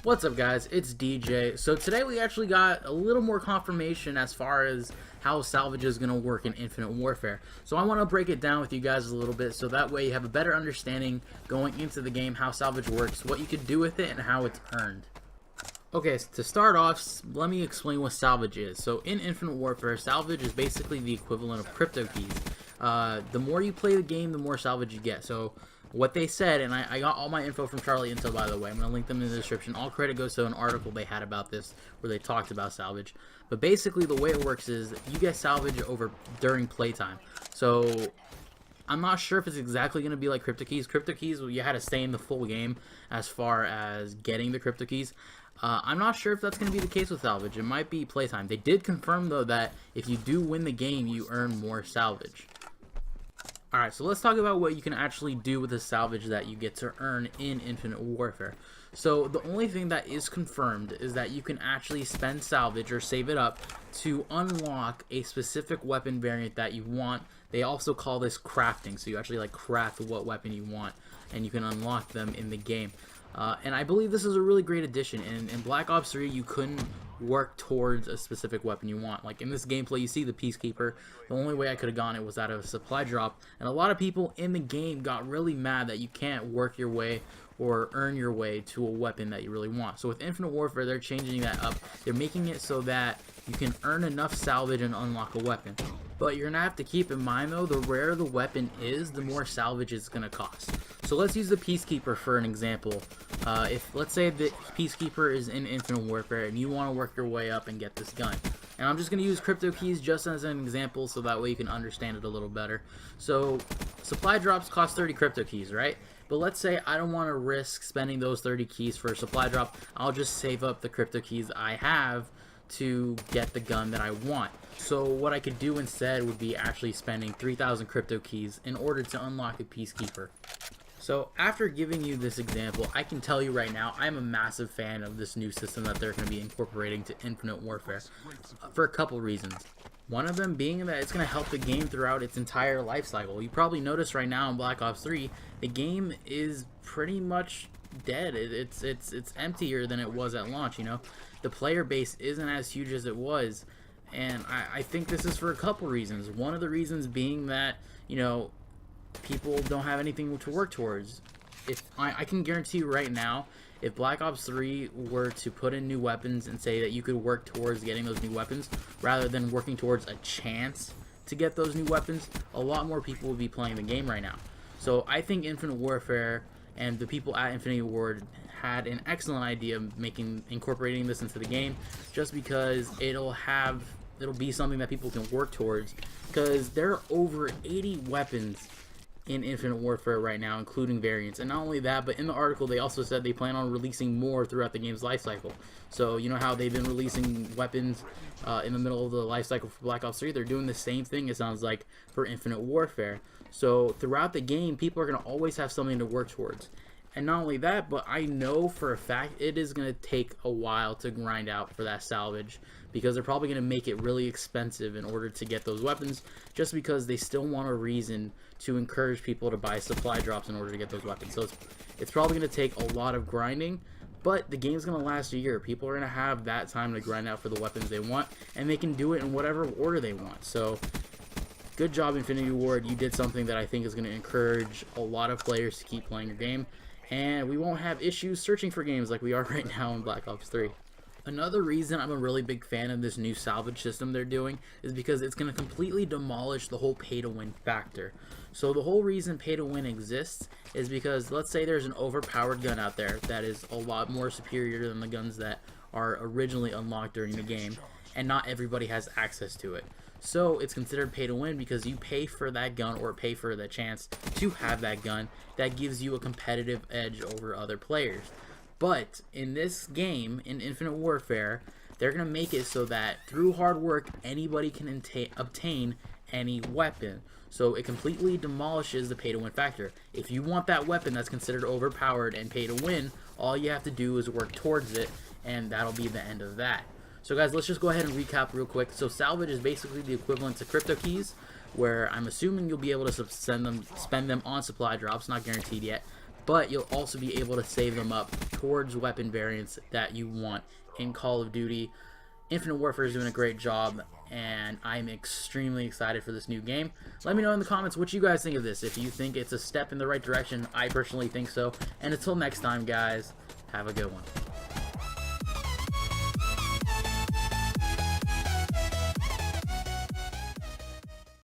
What's up, guys? It's DJ. So today we actually got a little more confirmation as far as how salvage is going to work in Infinite Warfare. So I want to break it down with you guys a little bit so that way you have a better understanding going into the game how salvage works, what you can do with it, and how it's earned. Okay, so to start off, let me explain what salvage is. So in Infinite Warfare, salvage is basically the equivalent of crypto keys. The more you play the game, the more salvage you get. So what they said, and I got all my info from Charlie Intel, by the way. I'm going to link them in the description. All credit goes to an article they had about this where they talked about salvage. But basically the way it works is you get salvage during playtime. So I'm not sure if it's exactly going to be like crypto keys. Crypto keys, you had to stay in the full game as far as getting the crypto keys. I'm not sure if that's going to be the case with salvage. It might be playtime. They did confirm, though, that if you do win the game, you earn more salvage. Alright, so let's talk about what you can actually do with the salvage that you get to earn in Infinite Warfare. So the only thing that is confirmed is that you can actually spend salvage or save it up to unlock a specific weapon variant that you want. They also call this crafting, so you actually like craft what weapon you want and you can unlock them in the game. And I believe this is a really great addition. In Black Ops 3, you couldn't work towards a specific weapon you want. Like in this gameplay, you see the Peacekeeper. The only way I could have gone it was out of a supply drop. And a lot of people in the game got really mad that you can't work your way or earn your way to a weapon that you really want. So with Infinite Warfare, they're changing that up. They're making it so that you can earn enough salvage and unlock a weapon. But you're going to have to keep in mind, though, the rarer the weapon is, the more salvage it's going to cost. So let's use the Peacekeeper for an example. If let's say the Peacekeeper is in Infinite Warfare and you want to work your way up and get this gun. And I'm just going to use crypto keys just as an example so that way you can understand it a little better. So supply drops cost 30 crypto keys, right? But let's say I don't want to risk spending those 30 keys for a supply drop. I'll just save up the crypto keys I have to get the gun that I want. So what I could do instead would be actually spending 3,000 crypto keys in order to unlock a Peacekeeper. So after giving you this example, I can tell you right now, I'm a massive fan of this new system that they're going to be incorporating to Infinite Warfare for a couple reasons. One of them being that it's going to help the game throughout its entire life cycle. You probably noticed right now in Black Ops 3, the game is pretty much dead. It's emptier than it was at launch, you know. The player base isn't as huge as it was, and I think this is for a couple reasons. One of the reasons being that, you know, people don't have anything to work towards. If I can guarantee you right now, if Black Ops 3 were to put in new weapons and say that you could work towards getting those new weapons rather than working towards a chance to get those new weapons, a lot more people would be playing the game right now. So I think Infinite Warfare and the people at Infinity Ward had an excellent idea of incorporating this into the game, just because it'll be something that people can work towards, because there are over 80 weapons in Infinite Warfare right now, including variants. And not only that, but in the article they also said they plan on releasing more throughout the game's life cycle. So you know how they've been releasing weapons in the middle of the life cycle for Black Ops 3? They're doing the same thing, it sounds like, for Infinite Warfare. So throughout the game, people are going to always have something to work towards. And not only that, but I know for a fact it is going to take a while to grind out for that salvage, because they're probably going to make it really expensive in order to get those weapons, just because they still want a reason to encourage people to buy supply drops in order to get those weapons. So it's probably going to take a lot of grinding, but the game's going to last a year. People are going to have that time to grind out for the weapons they want, and they can do it in whatever order they want. So good job, Infinity Ward. You did something that I think is going to encourage a lot of players to keep playing your game, and we won't have issues searching for games like we are right now in Black Ops 3. Another reason I'm a really big fan of this new salvage system they're doing is because it's going to completely demolish the whole pay-to-win factor. So the whole reason pay-to-win exists is because, let's say there's an overpowered gun out there that is a lot more superior than the guns that are originally unlocked during the game, and not everybody has access to it. So it's considered pay-to-win because you pay for that gun or pay for the chance to have that gun that gives you a competitive edge over other players. But in this game, in Infinite Warfare, they're going to make it so that through hard work, anybody can obtain any weapon. So it completely demolishes the pay-to-win factor. If you want that weapon that's considered overpowered and pay-to-win, all you have to do is work towards it, and that'll be the end of that. So guys, let's just go ahead and recap real quick. So salvage is basically the equivalent to crypto keys, where I'm assuming you'll be able to spend them on supply drops, not guaranteed yet. but you'll also be able to save them up towards weapon variants that you want in Call of Duty. Infinite Warfare is doing a great job, and I'm extremely excited for this new game. Let me know in the comments what you guys think of this. If you think it's a step in the right direction, I personally think so. And until next time, guys, have a good one.